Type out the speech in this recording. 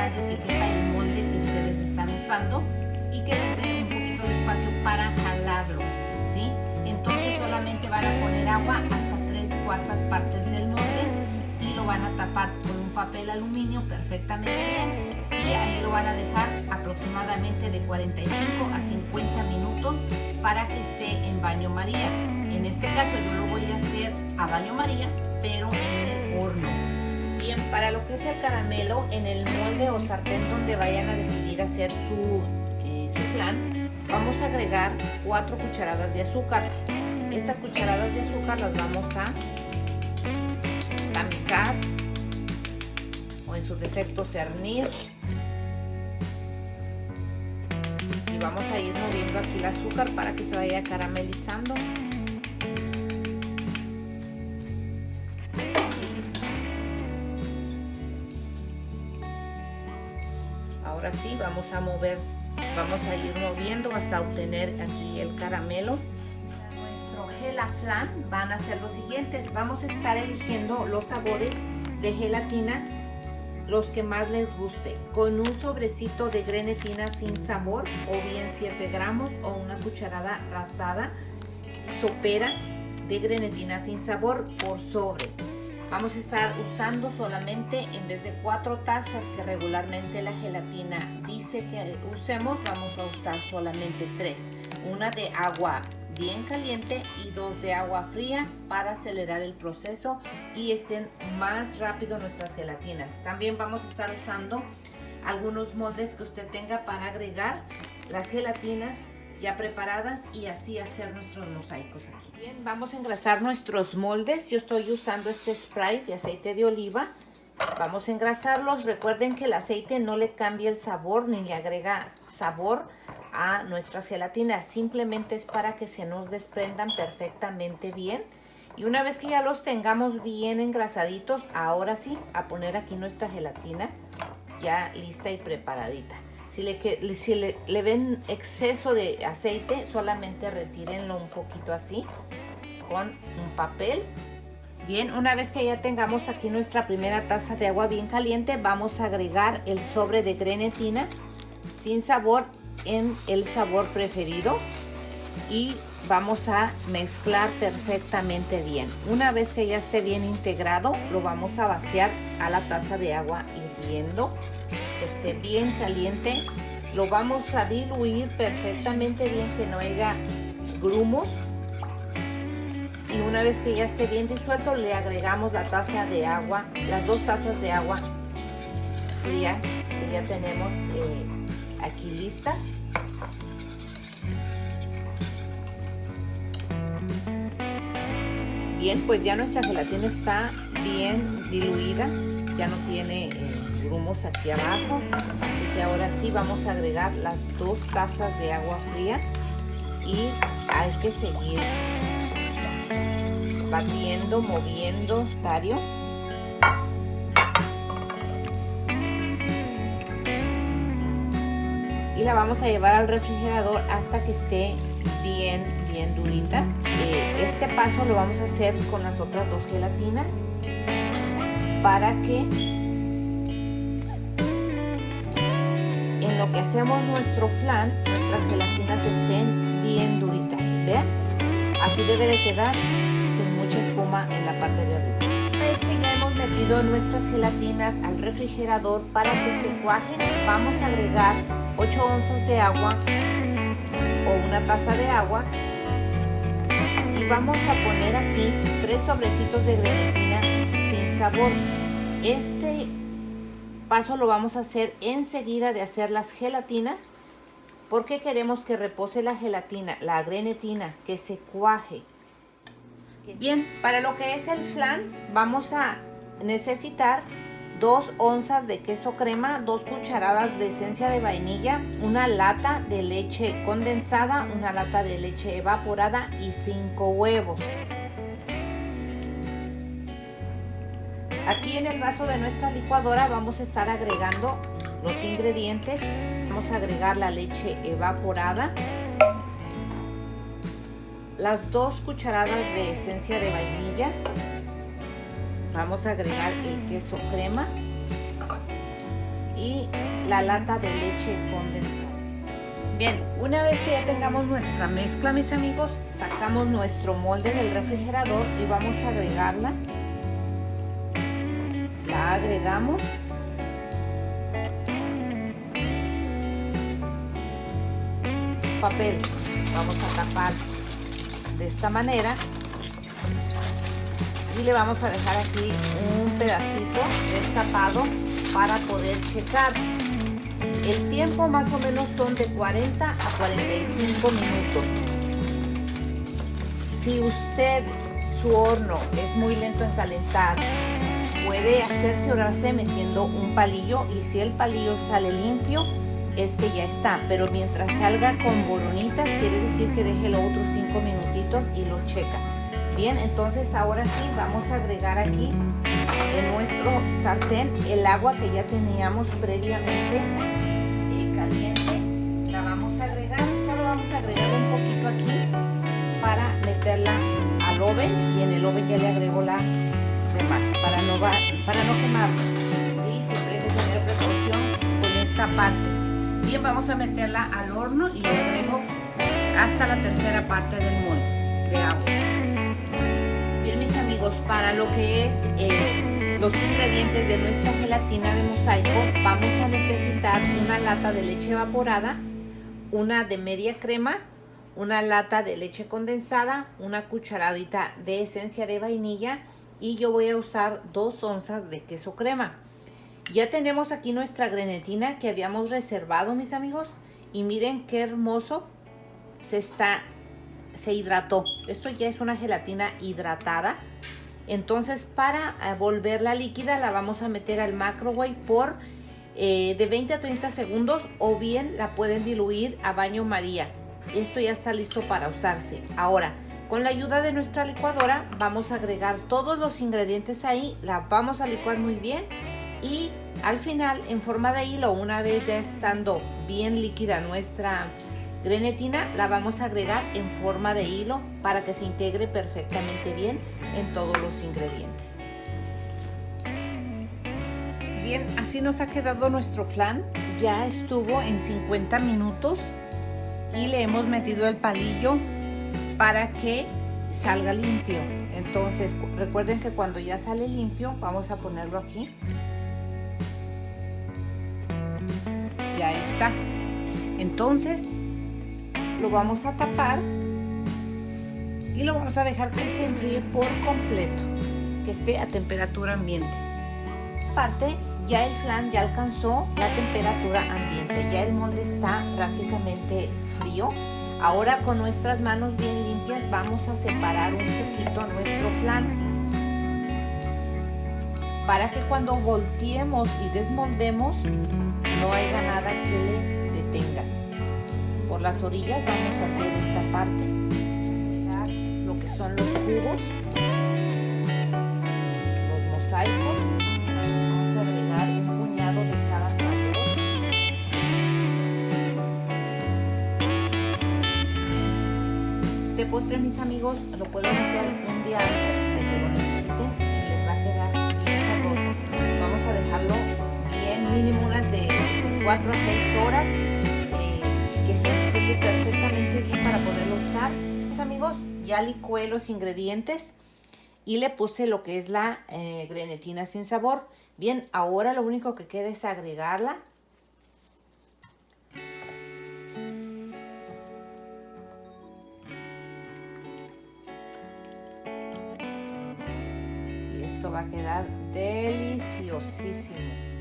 grande que quepa el molde que ustedes están usando y que les dé un poquito de espacio para jalarlo, ¿sí? Entonces solamente van a poner agua hasta 3/4 partes del molde y lo van a tapar con un papel aluminio perfectamente bien y ahí lo van a dejar aproximadamente de 45 a 50 minutos para que esté en baño María. En este caso yo lo voy a hacer a baño María, pero en el horno. Bien, para lo que es el caramelo, en el molde o sartén donde vayan a decidir hacer su flan, vamos a agregar 4 cucharadas de azúcar. Estas cucharadas de azúcar las vamos a tamizar o en su defecto cernir. Y vamos a ir moviendo aquí el azúcar para que se vaya caramelizando. Ahora sí, vamos a ir moviendo hasta obtener aquí el caramelo. Para nuestro gelaflán van a ser los siguientes. Vamos a estar eligiendo los sabores de gelatina, los que más les guste, con un sobrecito de grenetina sin sabor o bien 7 gramos o una cucharada rasada sopera de grenetina sin sabor por sobre. Vamos a estar usando solamente, en vez de 4 tazas que regularmente la gelatina dice que usemos, vamos a usar solamente 3. Una de agua bien caliente y 2 de agua fría para acelerar el proceso y estén más rápido nuestras gelatinas. También vamos a estar usando algunos moldes que usted tenga para agregar las gelatinas ya preparadas y así hacer nuestros mosaicos aquí. Bien, vamos a engrasar nuestros moldes. Yo estoy usando este spray de aceite de oliva. Vamos a engrasarlos. Recuerden que el aceite no le cambia el sabor ni le agrega sabor a nuestras gelatinas. Simplemente es para que se nos desprendan perfectamente bien. Y una vez que ya los tengamos bien engrasaditos, ahora sí, a poner aquí nuestra gelatina ya lista y preparadita. Si le ven exceso de aceite, solamente retírenlo un poquito así con un papel. Bien, una vez que ya tengamos aquí nuestra primera taza de agua bien caliente, vamos a agregar el sobre de grenetina sin sabor en el sabor preferido y vamos a mezclar perfectamente bien. Una vez que ya esté bien integrado, lo vamos a vaciar a la taza de agua hirviendo, que esté bien caliente. Lo vamos a diluir perfectamente bien, que no haya grumos. Y una vez que ya esté bien disuelto, le agregamos la taza de agua, las 2 tazas de agua fría que ya tenemos aquí listas. Bien, pues ya nuestra gelatina está bien diluida, ya no tiene grumos aquí abajo, así que ahora sí vamos a agregar las 2 tazas de agua fría y hay que seguir batiendo, moviendo, Tario. Y la vamos a llevar al refrigerador hasta que esté bien durita. Este paso lo vamos a hacer con las otras 2 gelatinas para que en lo que hacemos nuestro flan, nuestras gelatinas estén bien duritas. ¿Vean? Así debe de quedar, sin mucha espuma en la parte de arriba. Una vez que ya hemos metido nuestras gelatinas al refrigerador para que se cuajen, vamos a agregar 8 onzas de agua o una taza de agua y vamos a poner aquí 3 sobrecitos de grenetina sin sabor. Este paso lo vamos a hacer enseguida de hacer las gelatinas porque queremos que repose la gelatina, la grenetina, que se cuaje. Bien, para lo que es el flan vamos a necesitar 2 onzas de queso crema, 2 cucharadas de esencia de vainilla, una lata de leche condensada, una lata de leche evaporada y 5 huevos. Aquí en el vaso de nuestra licuadora vamos a estar agregando los ingredientes. Vamos a agregar la leche evaporada, las 2 cucharadas de esencia de vainilla, vamos a agregar el queso crema y y la lata de leche condensada. Bien, una vez que ya tengamos nuestra mezcla, mis amigos, sacamos nuestro molde del refrigerador y vamos a agregarla. La agregamos. Papel, vamos a tapar de esta manera y le vamos a dejar aquí un pedacito destapado para poder checar. El tiempo más o menos son de 40 a 45 minutos. Si usted, su horno es muy lento en calentar, puede cerciorarse metiendo un palillo, y si el palillo sale limpio, es que ya está. Pero mientras salga con boronitas, quiere decir que deje los otros 5 minutitos y lo checa. Bien, entonces ahora sí vamos a agregar aquí en nuestro sartén el agua que ya teníamos previamente caliente. La vamos a agregar, solo vamos a agregar un poquito aquí para meterla al oven, y en el oven ya le agrego la demás para no quemarlo. ¿Sí? Siempre hay que tener precaución con esta parte. Bien, vamos a meterla al horno y le agrego hasta la tercera parte del molde de agua. Bien, mis amigos, para lo que es los ingredientes de nuestra gelatina de mosaico, vamos a necesitar una lata de leche evaporada, una de media crema, una lata de leche condensada, una cucharadita de esencia de vainilla, y yo voy a usar 2 onzas de queso crema. Ya tenemos aquí nuestra grenetina que habíamos reservado, mis amigos, y miren qué hermoso se hidrató. Esto ya es una gelatina hidratada. Entonces, para volverla líquida, la vamos a meter al microwave por de 20 a 30 segundos, o bien la pueden diluir a baño María. Esto ya está listo para usarse. Ahora, con la ayuda de nuestra licuadora, vamos a agregar todos los ingredientes ahí, la vamos a licuar muy bien, y al final, en forma de hilo, una vez ya estando bien líquida nuestra grenetina, la vamos a agregar en forma de hilo para que se integre perfectamente bien en todos los ingredientes. Bien, así nos ha quedado nuestro flan. Ya estuvo en 50 minutos y le hemos metido el palillo para que salga limpio. Entonces, recuerden que cuando ya sale limpio, vamos a ponerlo aquí. Ya está. Entonces, lo vamos a tapar y lo vamos a dejar que se enfríe por completo, que esté a temperatura ambiente. Aparte, ya el flan ya alcanzó la temperatura ambiente, ya el molde está prácticamente frío. Ahora, con nuestras manos bien limpias, vamos a separar un poquito nuestro flan para que cuando volteemos y desmoldemos no haya nada que le detenga. Por las orillas vamos a hacer esta parte, lo que son los cubos, los mosaicos. Vamos a agregar un puñado de cada sabor. Este postre, mis amigos, lo pueden hacer un día antes de que lo necesiten y les va a quedar bien sabroso. Vamos a dejarlo bien, mínimo unas de 4 a 6 horas, que se enfríe perfectamente bien para poderlo usar. Mis amigos, ya licué los ingredientes y le puse lo que es la grenetina sin sabor. Bien, ahora lo único que queda es agregarla. Y esto va a quedar deliciosísimo.